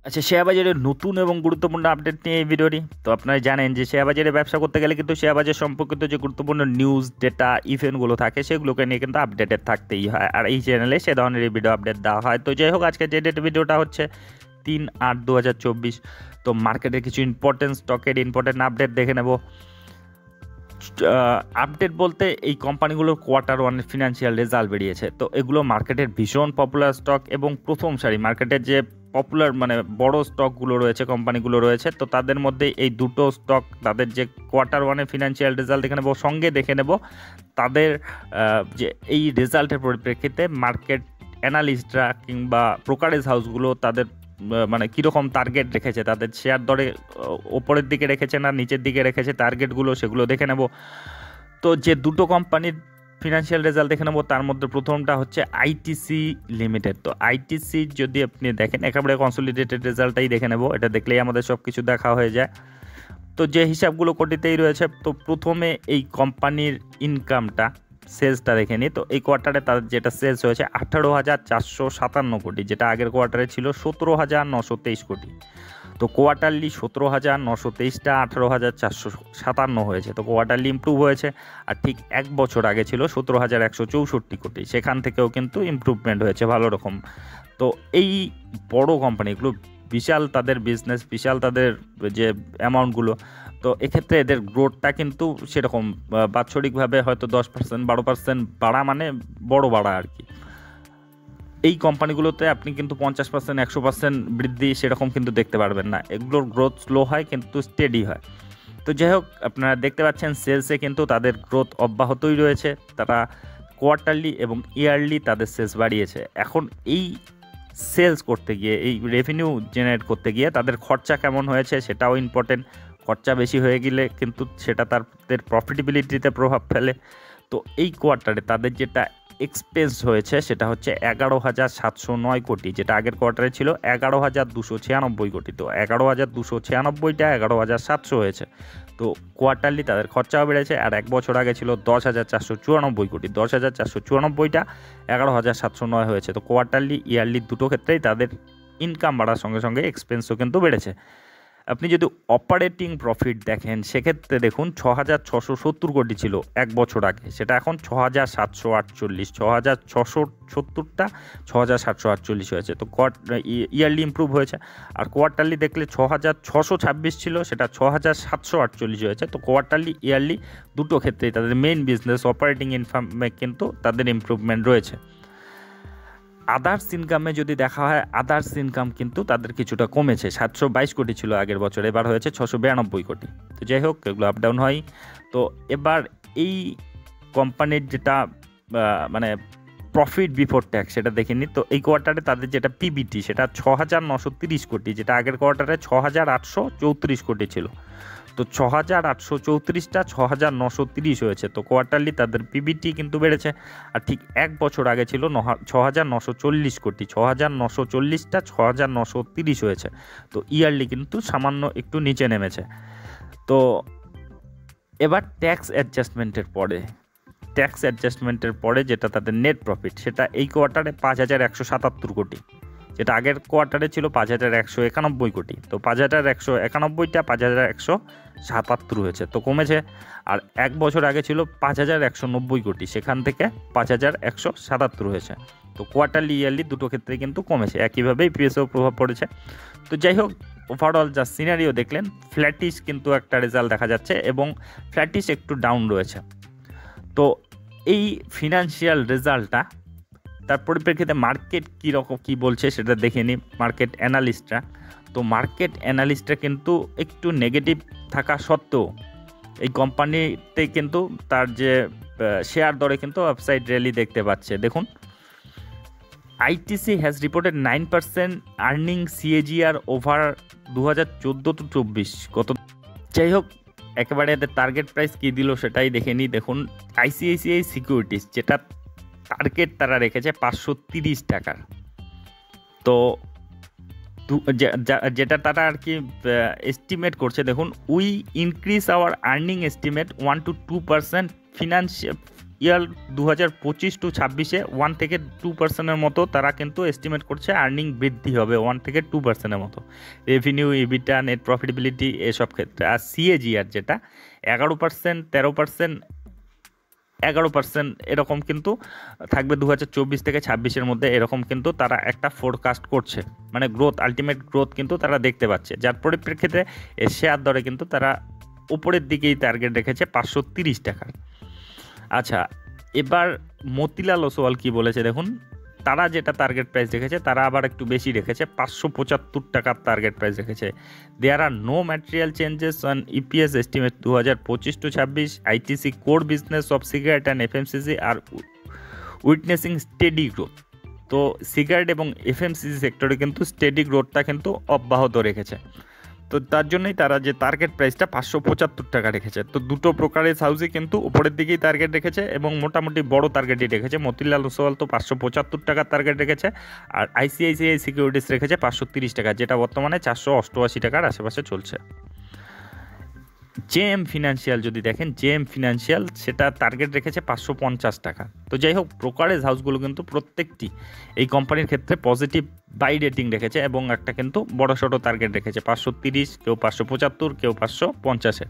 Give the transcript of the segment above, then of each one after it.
আচ্ছা, শেয়ার বাজারের নতুন এবং গুরুত্বপূর্ণ আপডেট নিয়ে এই ভিডিওটি। তো আপনারা জানেন যে শেয়ার বাজারে ব্যবসা করতে গেলে কিন্তু শেয়ার বাজার সম্পর্কিত যে গুরুত্বপূর্ণ নিউজ, ডেটা, ইভেন্টগুলো থাকে সেগুলোকে নিয়ে কিন্তু আপডেটেড থাকতেই হয়, আর এই চ্যানেলে সে ধরনের ভিডিও আপডেট দেওয়া হয়। তো যাই হোক, আজকে যে ডেট ভিডিওটা হচ্ছে 3/8/2024। তো মার্কেটের কিছু ইম্পর্টেন্ট স্টকের ইম্পর্টেন্ট আপডেট দেখে নেব। আপডেট বলতে এই কোম্পানিগুলোর কোয়ার্টার ওয়ানের ফিনান্সিয়াল রেজাল্ট বেরিয়েছে। তো এগুলো মার্কেটের ভীষণ পপুলার স্টক এবং প্রথম সারি মার্কেটের যে পপুলার বড় স্টকগুলো রয়েছে, কোম্পানিগুলো রয়েছে, তো তাদের মধ্যে এই দুটো স্টক তাদের যে কোয়ার্টার ওয়ানের ফিনান্সিয়াল রেজাল্ট দেখে নেব, সঙ্গে দেখে নেব তাদের যে এই রেজাল্টের পরিপ্রেক্ষিতে মার্কেট অ্যানালিস্টরা কিংবা ব্রোকারেজ হাউসগুলো তাদের কীরকম টার্গেট রেখেছে, তাদের শেয়ার দরে ওপরের দিকে রেখেছে না নিচের দিকে রেখেছে টার্গেটগুলো, সেগুলো দেখে নেব। তো যে দুটো কোম্পানির ফিনান্সিয়াল রেজাল্ট দেখে নেব, তার মধ্যে প্রথমটা হচ্ছে আইটিসি লিমিটেড। তো আইটিসি যদি আপনি দেখেন, একেবারে কনসলিডেটেড রেজাল্টটাই দেখে নেব, এটা দেখলেই আমাদের সব কিছু দেখা হয়ে যায়। তো যে হিসাবগুলো কোটিতেই রয়েছে, তো প্রথমে এই কোম্পানির ইনকামটা, সেলসটা দেখে নিই। তো এই কোয়ার্টারে তাদের যেটা সেলস হয়েছে 18,457 কোটি, যেটা আগের কোয়ার্টারে ছিল 17,923 কোটি। তো কোয়ার্টারলি 17,923টা 18,457 হয়েছে, তো কোয়ার্টারলি ইমপ্রুভ হয়েছে। আর ঠিক এক বছর আগে ছিল 17,164 কোটি, সেখান থেকেও কিন্তু ইমপ্রুভমেন্ট হয়েছে ভালো রকম। তো এই বড় কোম্পানিগুলো বিশাল তাদের বিজনেস, বিশাল তাদের যে অ্যামাউন্টগুলো, তো এক্ষেত্রে এদের গ্রোথটা কিন্তু সেরকম বাৎসরিকভাবে হয়তো 10% 12% বাড়া, বড় বাড়া আর কি। এই কোম্পানিগুলোতে আপনি কিন্তু 50% 100% বৃদ্ধি সেরকম কিন্তু দেখতে পারবেন না, এগুলোর গ্রোথ স্লো হয় কিন্তু স্টেডি হয়। তো যাই হোক, আপনারা দেখতে পাচ্ছেন সেলসে কিন্তু তাদের গ্রোথ অব্যাহতই রয়েছে, তারা কোয়ার্টারলি এবং ইয়ারলি তাদের সেলস বাড়িয়েছে। এখন এই সেলস করতে গিয়ে, এই রেভিনিউ জেনারেট করতে গিয়ে তাদের খরচা কেমন হয়েছে সেটাও ইম্পর্টেন্ট। খরচা বেশি হয়ে গেলে কিন্তু সেটা তাদের প্রফিটেবিলিটিতে প্রভাব ফেলে। তো এই কোয়ার্টারে তাদের যেটা এক্সপেন্স হয়েছে সেটা হচ্ছে 11,709 কোটি, যেটা আগের কোয়ার্টারে ছিল 11,296 কোটি। তো 11,296টা 11,700 হয়েছে। তো কোয়ার্টারলি তাদের খরচাও বেড়েছে, আর এক বছর আগে ছিল 10,494 কোটি, 10,494টা 11,709 হয়েছে। তো কোয়ার্টারলি ইয়ারলি দুটো ক্ষেত্রেই তাদের ইনকাম বাড়ার সঙ্গে সঙ্গে এক্সপেন্সও কিন্তু বেড়েছে। আপনি যদি অপারেটিং প্রফিট দেখেন, সেক্ষেত্রে দেখুন 6,670 কোটি ছিল এক বছর আগে, সেটা এখন 6,748, 6,670টা 6,748 হয়েছে। তো ইয়ারলি ইমপ্রুভ হয়েছে। আর কোয়ার্টারলি দেখলে 6,626 ছিল, সেটা 6,748 হয়েছে। তো কোয়ার্টারলি ইয়ারলি দুটো ক্ষেত্রেই তাদের মেইন বিজনেস অপারেটিং ইনকামে কিন্তু তাদের ইমপ্রুভমেন্ট রয়েছে। আদার্স ইনকামে যদি দেখা হয়, আদার্স ইনকাম কিন্তু তাদের কিছুটা কমেছে, 722 কোটি ছিল আগের বছর, এবার হয়েছে 692 কোটি। তো যাই হোক, এগুলো আপ ডাউন হয়। তো এবার এই কোম্পানির যেটা প্রফিট বিফোর ট্যাক্স সেটা দেখে নিই। তো এই কোয়ার্টারে তাদের যেটা পিবিটি সেটা 6,930 কোটি, যেটা আগের কোয়ার্টারে 6,834 কোটি ছিল। তো 6,834টা 6,930 হয়েছে। তো কোয়ার্টারলি তাদের পিবিটি কিন্তু বেড়েছে। আর ঠিক এক বছর আগে ছিল 6,940 কোটি, 6,940টা 6,930 হয়েছে। তো ইয়ারলি কিন্তু সামান্য একটু নিচে নেমেছে। তো এবার ট্যাক্স অ্যাডজাস্টমেন্টের পরে যেটা তাদের নেট প্রফিট, সেটা এই কোয়ার্টারে 5,177 কোটি, যেটা আগের কোয়ার্টারে ছিল 5,191 কোটি। তো 5,191টা 5,177 হয়েছে, তো কমেছে। আর এক বছর আগে ছিল 5,190 কোটি, সেখান থেকে 5,177 হয়েছে। তো কোয়ার্টারলি ইয়ারলি দুটো ক্ষেত্রে কিন্তু কমেছে, একইভাবে ইপিএসও প্রভাব পড়েছে। তো যাই হোক, ওভারঅল যা সিনারিও দেখলেন, ফ্ল্যাটিশ কিন্তু একটা রেজাল্ট দেখা যাচ্ছে এবং ফ্ল্যাটিশ একটু ডাউন রয়েছে। তো এই ফিনান্সিয়াল রেজাল্টটা, তার পরিপ্রেক্ষিতে মার্কেট কী বলছে সেটা দেখে নিই। মার্কেট অ্যানালিস্টরা কিন্তু একটু নেগেটিভ থাকা সত্ত্বেও এই কোম্পানিতে কিন্তু তার যে শেয়ার দরে কিন্তু আপসাইড র্যালি দেখতে পাচ্ছে। দেখুন, ITC has reported 9% earning CAGR over 2014-24 কত। যাই হোক, একেবারে এদের টার্গেট প্রাইস কী দিল সেটাই দেখে নিই। দেখুন, আইসিআইসিআই সিকিউরিটিস যেটা টার্গেট তারা রেখেছে 530 টাকার, তো যেটা তারা আর কি এস্টিমেট করছে। দেখুন, we increase our earning estimate 1 to 2% ইয়ার 2025-26 1 থেকে 2% মতো তারা কিন্তু এস্টিমেট করছে আর্নিং বৃদ্ধি হবে 1 থেকে 2% মতো, রেভিনিউ, ইবিটা, নেট প্রফিটেবিলিটি এসব ক্ষেত্রে। আর সিএজিআর যেটা 11%, 13%, 11% এরকম কিন্তু থাকবে 2024-26 মধ্যে, এরকম কিন্তু তারা একটা ফোরকাস্ট করছে, মানে গ্রোথ, আলটিমেট গ্রোথ কিন্তু তারা দেখতে পাচ্ছে, যার পরিপ্রেক্ষিতে এর শেয়ার দরে কিন্তু তারা উপরের দিকেই টার্গেট রেখেছে 530 টাকার। আচ্ছা, এবার মতিলাল ওসওয়াল কি বলেছে দেখুন, তারা যেটা টার্গেট প্রাইস রেখেছে তারা আবার একটু বেশি রেখেছে, 575 টাকার টার্গেট প্রাইস রেখেছে। There are no material changes on EPS estimate 2025-26। ITC core business of cigarette and FMCG are witnessing steady growth. তো সিগারেট এবং এফএমসিজি সেক্টরে কিন্তু স্টেডি গ্রোথটা কিন্তু অব্যাহত রেখেছে, তো তার জন্যই তারা যে টার্গেট প্রাইসটা 575 টাকা রেখেছে। তো দুটো প্রকারের হাউসই কিন্তু উপরের দিকেই টার্গেট রেখেছে এবং মোটামুটি বড় টার্গেটই রেখেছে। মতিলাল ওসওয়াল তো 575 টাকার টার্গেট রেখেছে, আর আইসিআইসিআই সিকিউরিটিস রেখেছে 530 টাকা, যেটা বর্তমানে 488 টাকার আশেপাশে চলছে। জেএম ফিনান্সিয়াল যদি দেখেন, জেএম ফিনান্সিয়াল সেটা টার্গেট রেখেছে 550 টাকা। তো যাই হোক, ব্রোকারেজ হাউসগুলো কিন্তু প্রত্যেকটি এই কোম্পানির ক্ষেত্রে পজিটিভ বাই রেটিং রেখেছে এবং একটা কিন্তু বড়সড় টার্গেট রেখেছে 530, কেউ 575, কেউ 550-এর।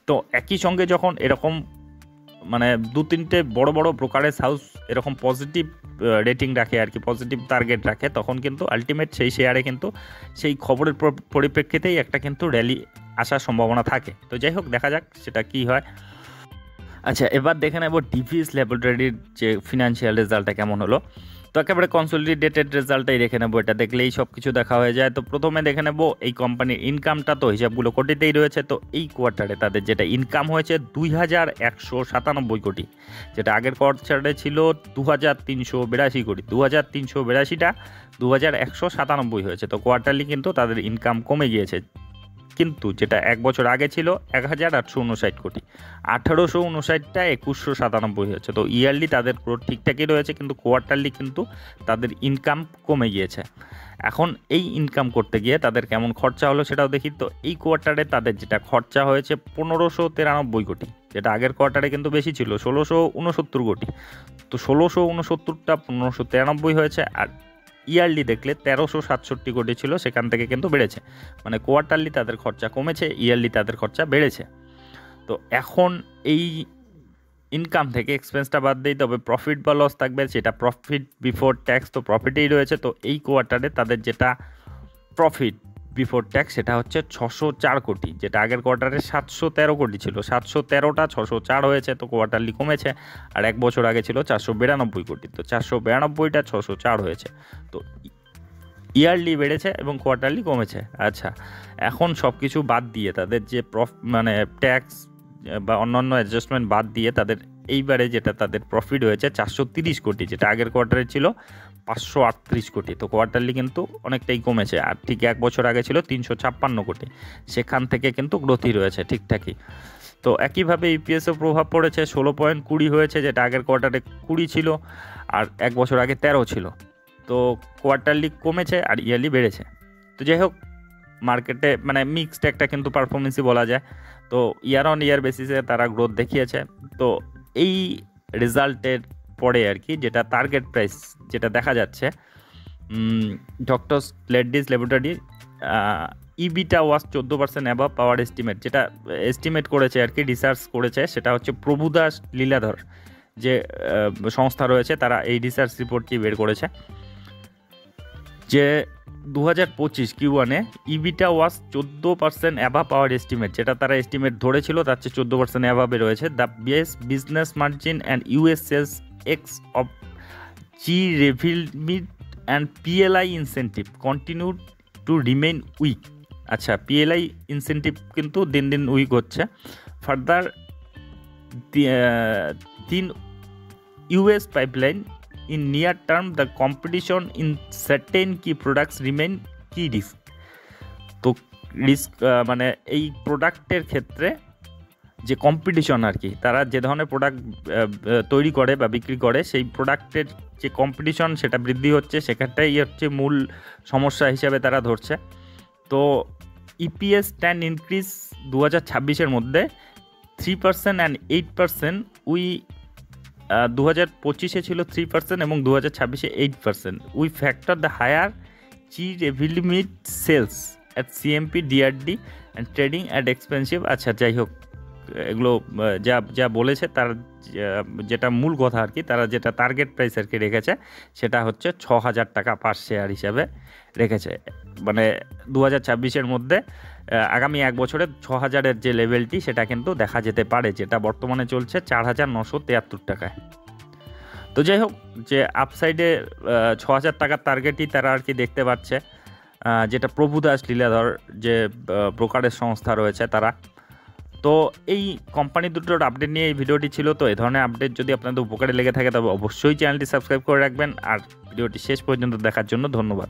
তো একই সঙ্গে যখন এরকম মানে 2-3টে বড় বড় ব্রোকারেজ হাউস এরকম পজিটিভ রেটিং রাখে আর কি, পজিটিভ টার্গেট রাখে, তখন কিন্তু আলটিমেট সেই শেয়ারে কিন্তু সেই খবরের পরিপ্রেক্ষিতেই একটা কিন্তু র্যালি আসার সম্ভাবনা থাকে। তো যাই হোক, দেখা যাক সেটা কি হয়। আচ্ছা, এবার দেখে নেব ডিভিস ল্যাবরেটরির যে ফিনান্সিয়াল রেজাল্টটা কেমন হলো। তো একেবারে কনসলিডেটেড রেজাল্টটাই দেখে নেবো, এটা দেখলেই সব কিছু দেখা হয়ে যায়। তো প্রথমে দেখে নেব এই কোম্পানির ইনকামটা, তো হিসাবগুলো কোটিতেই রয়েছে। তো এই কোয়ার্টারে তাদের যেটা ইনকাম হয়েছে 2197 কোটি, যেটা আগের কোয়ার্টারে ছিল 2382 কোটি, 2382টা 2197 হয়েছে। তো কোয়ার্টারলি কিন্তু তাদের ইনকাম কমে গিয়েছে, কিন্তু যেটা এক বছর আগে ছিল 1859 কোটি, 1859টা 2197 হয়েছে। তো ইয়ারলি তাদের গ্রোথ ঠিকঠাকই রয়েছে, কিন্তু কোয়ার্টারলি কিন্তু তাদের ইনকাম কমে গিয়েছে। এখন এই ইনকাম করতে গিয়ে তাদের কেমন খরচা হলো সেটাও দেখি। তো এই কোয়ার্টারে তাদের যেটা খরচা হয়েছে 1593 কোটি, যেটা আগের কোয়ার্টারে কিন্তু বেশি ছিল 1669 কোটি। তো 1669টা 1593 হয়েছে, আর ইয়ারলি দেখলে 1367 কোটি ছিল, সেখান থেকে কিন্তু বেড়েছে, মানে কোয়ার্টারলি তাদের খরচা কমেছে, ইয়ারলি তাদের খরচা বেড়েছে। তো এখন এই ইনকাম থেকে এক্সপেন্সটা বাদ দিই, তবে প্রফিট বা লস থাকবে সেটা প্রফিট বিফোর ট্যাক্স, তো প্রফিটেই রয়েছে। তো এই কোয়ার্টারে তাদের যেটা প্রফিট বিফোর ট্যাক্স সেটা হচ্ছে 604 কোটি, যেটা আগের কোয়ার্টারে 713 কোটি ছিল, 713টা 604 হয়েছে। তো কোয়ার্টারলি কমেছে, আর এক বছর আগে ছিল 492 কোটি, তো 492টা 604 হয়েছে। তো ইয়ারলি বেড়েছে এবং কোয়ার্টারলি কমেছে। আচ্ছা, এখন সব কিছু বাদ দিয়ে তাদের যে মানে ট্যাক্স বা অন্যান্য অ্যাডজাস্টমেন্ট বাদ দিয়ে তাদের এইবারে যেটা তাদের প্রফিট হয়েছে 430 কোটি, যেটা আগের কোয়ার্টারে ছিল 538 কোটি। তো কোয়ার্টারলি কিন্তু অনেকটাই কমেছে, আর ঠিক এক বছর আগে ছিল 356 কোটি, সেখান থেকে কিন্তু গ্রোথই রয়েছে ঠিকঠাকই। তো একইভাবে ইপিএসও প্রভাব পড়েছে, 16.20 হয়েছে, যেটা আগের কোয়ার্টারে 20 ছিল, আর এক বছর আগে 13 ছিল। তো কোয়ার্টারলি কমেছে আর ইয়ারলি বেড়েছে। তো যাই হোক, মার্কেটে মানে মিক্সড একটা কিন্তু পারফরমেন্সই বলা যায়। তো ইয়ার অন ইয়ার বেসিসে তারা গ্রোথ দেখিয়েছে। তো এই রেজাল্টের পরে আর কি যেটা টার্গেট প্রাইস যেটা দেখা যাচ্ছে, ডক্টরস রেড্ডিস ল্যাবরেটরি ইবিটা ওয়াজ 14% অ্যাবভ পাওয়ার এস্টিমেট, যেটা এস্টিমেট করেছে আর কি, রিসার্চ করেছে, সেটা হচ্ছে প্রভুদাস লীলাধর যে সংস্থা রয়েছে, তারা এই রিসার্চ রিপোর্টটি বের করেছে যে 2025 Q1-এ ইবিটা ওয়াজ 14% অ্যাভাব পাওয়ার এস্টিমেট, যেটা তারা এস্টিমেট ধরেছিল তার চেয়ে 14% অ্যাভাবে রয়েছে। The best business margin and US sales ex of G Revlimid and PLI incentive continue to remain weak. আচ্ছা, পিএলআই ইনসেন্টিভ কিন্তু দিন দিন উইক হচ্ছে। ফার্দার দিন US pipeline in near term the competition in certain key products remain key risk। তো risk মানে এই প্রোডাক্টের ক্ষেত্রে যে কম্পিটিশন আর কি, তারা যে ধরনের প্রোডাক্ট তৈরি করে বা বিক্রি করে সেই প্রোডাক্টের যে কম্পিটিশন সেটা বৃদ্ধি হচ্ছে, সেখানটাই হচ্ছে মূল সমস্যা হিসাবে তারা ধরছে। তো ইপিএস ট্যান ইনক্রিজ 2026-এর মধ্যে 3% and 8% 2025-এ ছিল 3% এবং 2026-এ 8%। We factor the higher G Revlimid sales at CMP DRD and trading at expensive. আচ্ছা, যাই হোক, এগুলো যা যা বলেছে তার যেটা মূল কথা আর কি, তারা যেটা টার্গেট প্রাইস আর কি রেখেছে সেটা হচ্ছে 6,000 টাকা পার শেয়ার হিসাবে রেখেছে। মানে 2026-এর মধ্যে আগামী এক বছরে 6,000-এর যে লেভেলটি সেটা কিন্তু দেখা যেতে পারে, যেটা বর্তমানে চলছে 4,973 টাকায়। তো যাই হোক, যে আপসাইডে 6,000 টাকার টার্গেটই তারা আর কি দেখতে পাচ্ছে, যেটা প্রভুদাস লীলাধর যে ব্রোকারের সংস্থা রয়েছে তারা। তো এই কোম্পানি দুটোর আপডেট নিয়ে এই ভিডিওটি ছিল। তো এই ধরনের আপডেট যদি আপনাদের উপকারে লেগে থাকে তবে অবশ্যই চ্যানেলটি সাবস্ক্রাইব করে রাখবেন। আর ভিডিওটি শেষ পর্যন্ত দেখার জন্য ধন্যবাদ।